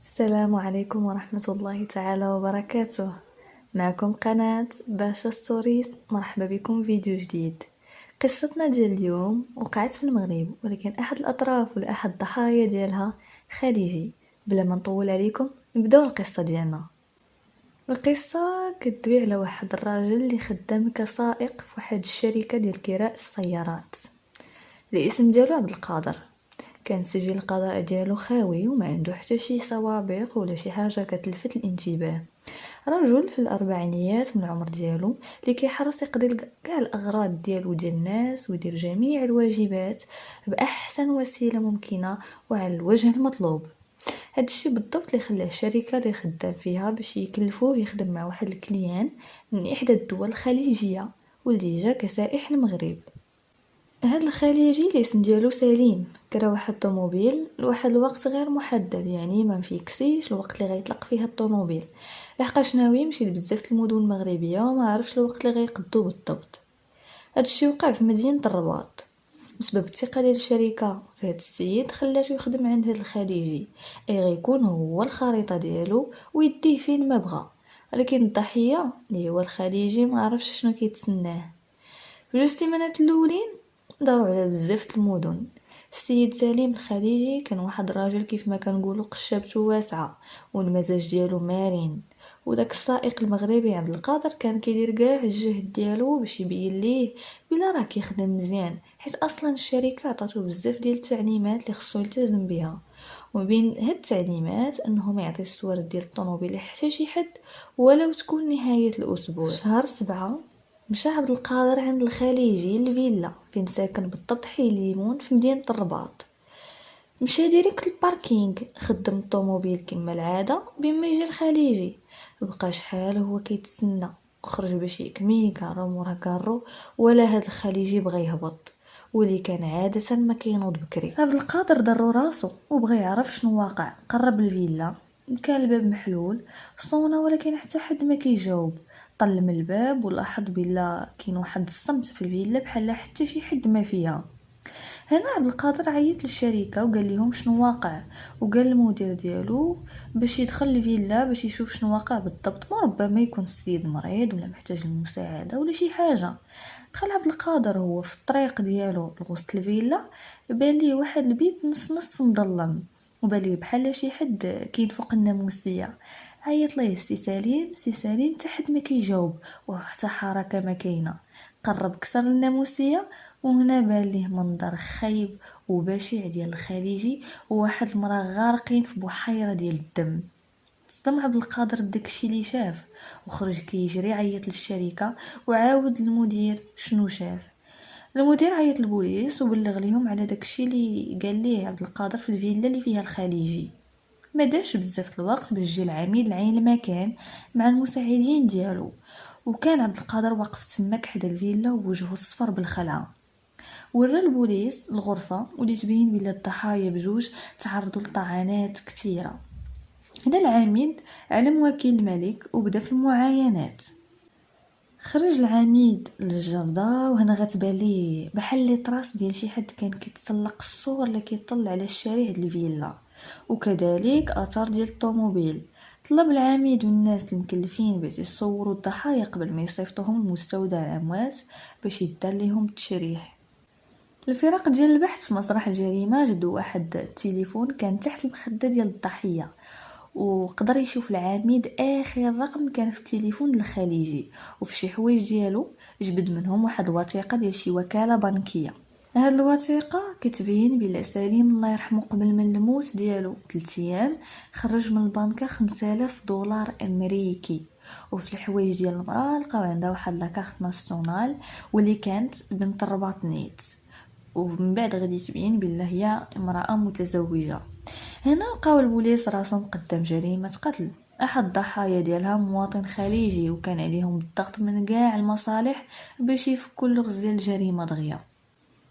السلام عليكم ورحمة الله تعالى وبركاته. معكم قناة باشا ستوريز. مرحبا بكم فيديو جديد. قصتنا ديال اليوم وقعت في المغرب، ولكن احد الاطراف ولا احد الضحايا ديالها خليجي. بلا ما نطول عليكم نبداو القصة ديالنا. القصة كتدوي على واحد الراجل اللي خدام كسائق في واحد الشركة ديال كراء السيارات. الاسم ديالو عبد القادر. كان السجل القضاء ديالو خاوي وما عنده حتى شي سوابق ولا شي حاجه كتلفت الانتباه. رجل في الاربعينيات من العمر ديالو اللي كيحرص يقضي كاع الاغراض ديالو ديال الناس ويدير جميع الواجبات باحسن وسيله ممكنه وعلى الوجه المطلوب. هادشي بالضبط اللي خلى الشركه اللي خدام فيها باش يكلفوه يخدم مع واحد الكليان من احدى الدول الخليجيه واللي جا كسائح المغرب. هاد الخليجي الاسم ديالو سليم كرا واحد الطوموبيل لواحد الوقت غير محدد، يعني ما مفيكسيش الوقت اللي غيطلق فيه الطوموبيل، لحقاش ناوي يمشي لبزاف المدن المغربيه وما عرفش الوقت اللي غيقدو بالضبط. هادشي وقع في مدينه الرباط بسبب الثقه ديال الشركه في هاد السيد خلاتو يخدم عند هاد الخليجي، اي غيكون هو الخريطه ديالو ويديه فين ما بغا. ولكن الضحيه اللي هو الخليجي ما عرفش شنو كيتسناه. في جوج سيمانات الاولين داروا على بزاف المدن. السيد سليم الخليجي كان واحد الراجل كيف ما كنقولوا قشابته واسعه والمزاج ديالو مرن، وداك السائق المغربي عبد القادر كان كيدير كاع الجهد ديالو باش يبين ليه بلا راه كيخدم مزيان، حيت اصلا الشركه عطاتو بزاف ديال التعليمات اللي خصو يلتزم بها. وبين هاد التعليمات انه ما يعطي الصور ديال الطوموبيل لحتى شي حد ولو تكون نهايه الاسبوع. شهر 7 مشى عبد القادر عند الخليجي الفيلا فين ساكن بالضبط حي ليمون في مدينة الرباط. مشى ديريكت الباركينغ، خدم الطوموبيل كما العادة بما يجي الخليجي. بقى شحال هو كيتسنى، خرج باش يكمي كارو مورا كارو، ولا هاد الخليجي بغى يهبط واللي كان عادة ما كينوض بكري. عبد القادر ضرو راسو وبغى يعرف شنو واقع. قرب الفيلا، كان الباب محلول صونا ولكن حتى حد ما كيجاوب. طل من الباب ولاحظ بلا كاين واحد الصمت في الفيلا بحال حتى شي حد ما فيها. هنا عبد القادر عيط للشركه وقال لهم شنو واقع، وقال المدير ديالو باش يدخل الفيلا باش يشوف شنو واقع بالضبط، ربما يكون السيد مريض ولا محتاج المساعده ولا شي حاجه. دخل عبد القادر هو في الطريق ديالو لوسط الفيلا، بان ليه واحد البيت نص نص مظلم وبان ليه بحال شي حد كاين فوق الناموسيه. عيط ليه سي سليم سي سليم تحت ما كيجاوب وحتى حركه ما كاينه. قرب كسر الناموسيه وهنا بان ليه منظر خايب وبشع ديال الخليجي وواحد المراه غارقين في بحيره ديال الدم. تصدم عبد القادر بداكشي اللي شاف وخرج كيجري عيط للشركه وعاود للمدير شنو شاف. المدير عيط للبوليس وبلغ ليهم على داكشي اللي قال ليه عبد القادر في الفيلا اللي فيها الخليجي. ما داش بزاف الوقت باش جا العميد لعين المكان مع المساعدين ديالو، وكان عبد القادر واقف تماك حدا الفيلا ووجهه صفر بالخلعه. ورا البوليس الغرفه واللي تبين بلا الضحايا بجوج تعرضوا لطعنات كثيره. هنا العميد علم وكيل الملك وبدا في المعاينات. خرج العميد للجردة وهنا غتبان ليه بحال لي طراس ديال شي حد كان كيتسلق السور اللي كيطل على الشارع ديال الفيلا، وكذلك اثار ديال الطوموبيل. طلب العميد من الناس المكلفين باش يصوروا الضحايا قبل ما يصيفطوهم لمستودع الاموات باش يدار ليهم التشريح. الفرق ديال البحث في مسرح الجريمه جبدوا واحد التليفون كان تحت المخده ديال الضحيه، وقدر يشوف العميد اخر رقم كان في التليفون الخليجي، وفي شي حوايج ديالو جبد منهم واحد الوثيقه ديال شي وكاله بنكيه. هاد الوثيقه كتبين بلا سليم الله يرحمه قبل من الموت ديالو 3 ايام خرج من البنكه 5000 دولار امريكي. وفي الحوايج ديال المراه لقاو عندها واحد لاكارت ناسيونال واللي كانت بنت الرباط نيت، ومن بعد غادي تبين بلا هي امراه متزوجه. هنا لقاو البوليس راسهم قدام جريمه قتل. احد الضحايا ديالها مواطن خليجي وكان عليهم بالضغط من كاع المصالح باش يفكوا اللغز ديال الجريمه دغيا.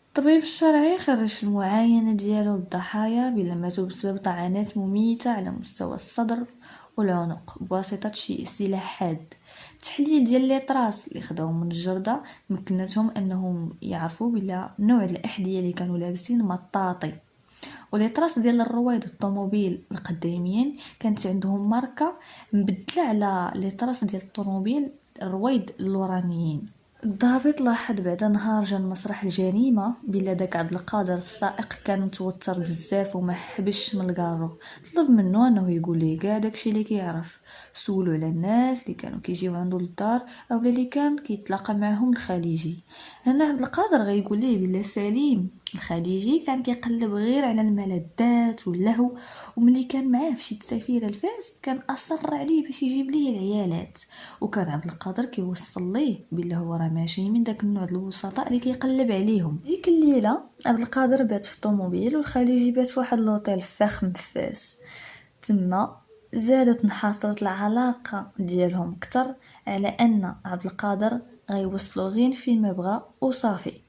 الطبيب الشرعي خرج في المعاينه ديالو للضحايا بلا ماتوا بسبب طعنات مميته على مستوى الصدر والعنق بواسطه شي سلاح حاد. التحليل ديال لي طراس اللي خداو من الجرده مكنتهم انهم يعرفوا بلا نوع الاحذيه اللي كانوا لابسين مطاطي. ولي طراس ديال الرويد الطوموبيل القديمين كانت عندهم ماركه مبدله على لي طراس ديال الطوموبيل الرويد اللورانيين. الضابط لاحظ بعد نهار جا مسرح الجريمه بلا داك عبد القادر السائق كان متوتر بزاف وما حبش من الكارو. طلب منه انه يقول ليه كاع داكشي اللي كيعرف. سولو على الناس اللي كانوا كيجيو عنده للدار او اللي كان كيتلاقى معاهم الخليجي. هنا عبد القادر غيقول ليه بلا سليم الخليجي كان كيقلب غير على الملذات واللهو، وملي كان معاه في شي سفيره الفاس كان اصر عليه باش يجيب ليه العيالات. وكان عبد القادر كيوصل ليه بلا هو راه ماشي من داك النوع ديال الوسطاء اللي كيقلب عليهم. ديك الليله عبد القادر بات في الطوموبيل والخليجي بات في واحد لوطيل فخم في فاس. تما زادت انحصرت العلاقه ديالهم اكثر على ان عبد القادر غيوصلوا غير فين ما بغى وصافي.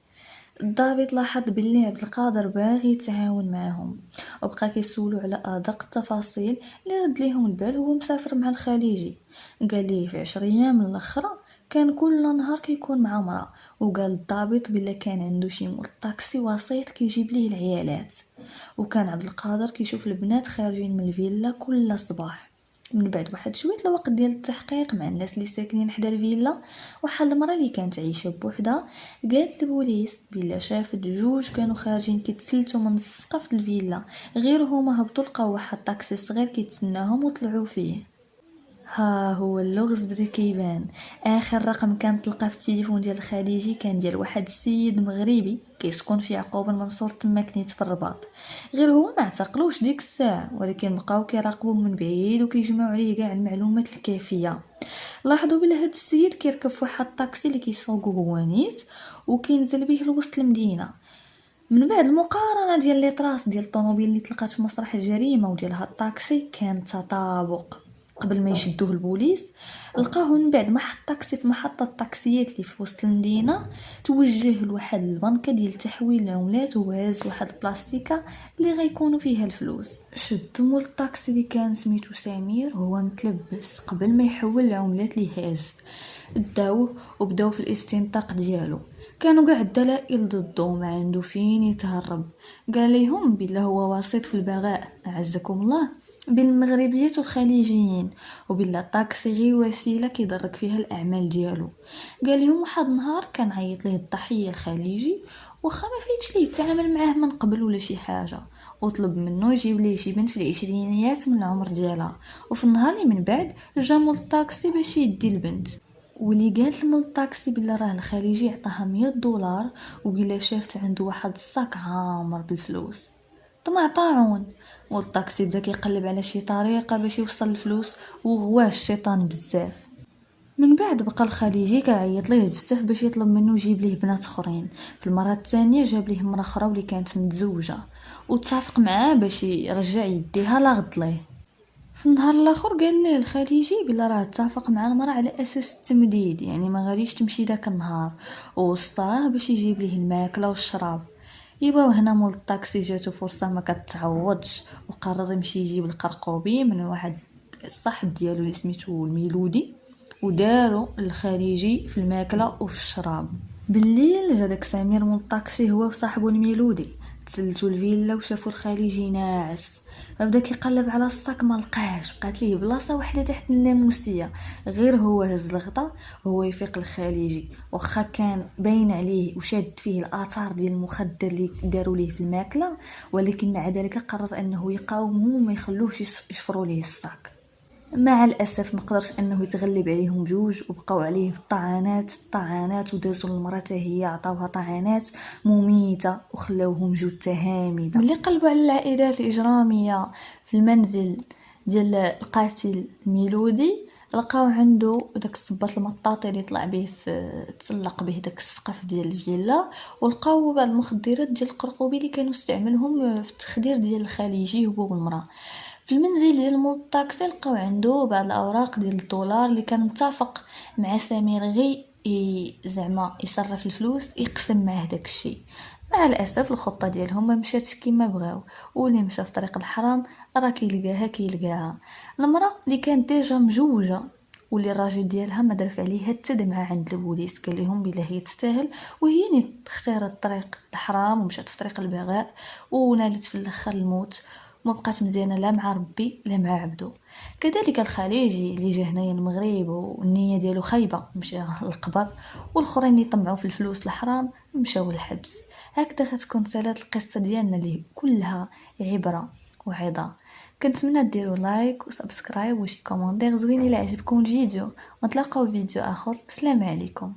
الضابط لاحظ بلي عبد القادر باغي يتعاون معهم وبقى كيسولو على ادق التفاصيل اللي رد ليهم البال هو مسافر مع الخليجي. قال ليه في 10 ايام من الاخرى كان كل نهار كيكون مع مرا، وقال الضابط بلا كان عنده شي مول طاكسي وسيط كيجيب ليه العيالات. وكان عبد القادر كيشوف البنات خارجين من الفيلا كل صباح. من بعد واحد شويه الوقت ديال التحقيق مع الناس اللي ساكنين حدا الفيلا، واحد المراه اللي كانت عايشه بوحدها قالت للبوليس بلا شافت جوج كانوا خارجين كيتسلتوا من السقف الفيلا، غير هما هبطوا لقاو واحد طاكسي صغير كيتسناهم وطلعوا فيه. ها هو اللغز بدا كيبان. اخر رقم كان تلقى في التليفون ديال الخليجي كان ديال واحد السيد مغربي كيسكن في يعقوب المنصور تما كنيت في الرباط. غير هو ما اعتقلوش ديك الساعه، ولكن بقاو كيراقبوه من بعيد وكيجمعوا عليه كاع المعلومات الكافيه. لاحظوا بلا هاد السيد كيركب في واحد الطاكسي اللي كيسوقو هو نيت وكينزل به لوسط المدينه. من بعد المقارنه ديال لي طراس ديال الطوموبيل اللي تلقات في مسرح الجريمه وديال هاد الطاكسي كان تطابق. قبل ما يشدوه البوليس لقاوه من بعد محط طاكسي في محطه الطاكسيات اللي في وسط المدينه، توجه لواحد البنكه ديال تحويل العملات وهاز واحد البلاستيكه اللي غيكونوا فيها الفلوس. شدوا مول الطاكسي اللي كان سميتو سمير وهو متلبس قبل ما يحول العملات اللي هاز. داوه وبداو في الاستنطاق ديالو. كانوا قاع الدلائل ضده ما عنده فين يتهرب. قال لهم بلا هو وسيط في البغاء اعزكم الله بين المغربيات والخليجيين، وبلا طاكسي غير وسيله كيدرك فيها الاعمال ديالو. قال لهم واحد النهار كان عيط ليه الضحيه الخليجي واخا ما فايتش ليه يتعامل معاه من قبل ولا شي حاجه، وطلب منه يجيب ليه شي بنت في العشرينيات من العمر ديالها. وفي النهار اللي من بعد جا مول الطاكسي باش يدي البنت، واللي قالت مول الطاكسي بلا راه الخليجي عطاها 100 دولار وبلا شافت عنده واحد الصاك عامر بالفلوس. طمع طاعون. والطاكسي بدا كيقلب على شي طريقه باش يوصل الفلوس وغواه الشيطان بزاف. من بعد بقى الخليجي كيعيط ليه بزاف باش يطلب منه يجيب ليه بنات اخرين. في المره الثانيه جاب ليه مرا اخرى واللي كانت متزوجه واتفق معاه باش يرجع يديها لا غد ليه. في النهار الاخر قال ليه الخليجي بلا راه اتفق مع المراه على اساس التمديد، يعني ما غاديش تمشي داك النهار، ووصاه باش يجيب ليه الماكله والشراب. يبا هنا مول الطاكسي جاتو فرصه ما كتعوضش وقرر يمشي يجيب القرقوبي من واحد الصاحب ديالو اللي سميتو الميلودي، وداروا الخارجي في الماكله وفي الشراب. بالليل جا داك سمير من الطاكسي هو وصاحبو الميلودي، تسلتوا الفيلا وشافوا الخليجي ناعس. فبدا كيقلب على الصاك ما لقاش، بقات ليه بلاصه وحده تحت الناموسيه. غير هو هز الغطا وهو يفيق الخليجي، واخا كان باين عليه وشاد فيه الاثار ديال المخدر اللي داروا ليه في الماكله، ولكن مع ذلك قرر انه يقاومهم وما يخلوهش يشفروا ليه الصاك. مع الاسف ما قدرش انه يتغلب عليهم بجوج وبقاو عليه الطعنات ودازوا المراه هي عطاوها طعنات مميته وخلاوهم جثه هامده. ملي قلبوا على العائدات الاجراميه في المنزل ديال القاتل ميلودي لقاو عنده داك الصباط المطاطي اللي طلع به في تسلق به داك السقف ديال الفيلا، ولقاو بعض المخدرات ديال القرقوبي اللي كانوا استعملهم في التخدير ديال الخليجي هو والمراه. في المنزل ديال مول الطاكسي لقاو عنده بعض الاوراق ديال الدولار اللي كان متفق مع سمير غي زعما يصرف الفلوس يقسم معاه داك الشيء. مع الاسف الخطه ديالهم ما مشاتش كما بغاو، واللي مشى في طريق الحرام راه كيلقاها. المراه اللي كانت ديجا مجوجه واللي الراجل ديالها ما درف عليه حتى دمعه عند البوليس، قال لهم بلا هي تستاهل، وهي اللي اختارت طريق الحرام ومشات في طريق البغاء ونالت في الاخر الموت، وما بقات مزيانه لا مع ربي لا مع عبدو. كذلك الخليجي اللي جا هنايا المغرب والنيه ديالو خايبه مشى للقبر، والاخرين اللي طمعوا في الفلوس الحرام مشاو للحبس. هكذا غتكون سالات القصه ديالنا اللي كلها عبره وعظه. كنتمنى ديروا لايك وسبسكرايب وشي كومونتير زوين الى عجبكم الفيديو، ونتلاقاو في فيديو اخر. السلام عليكم.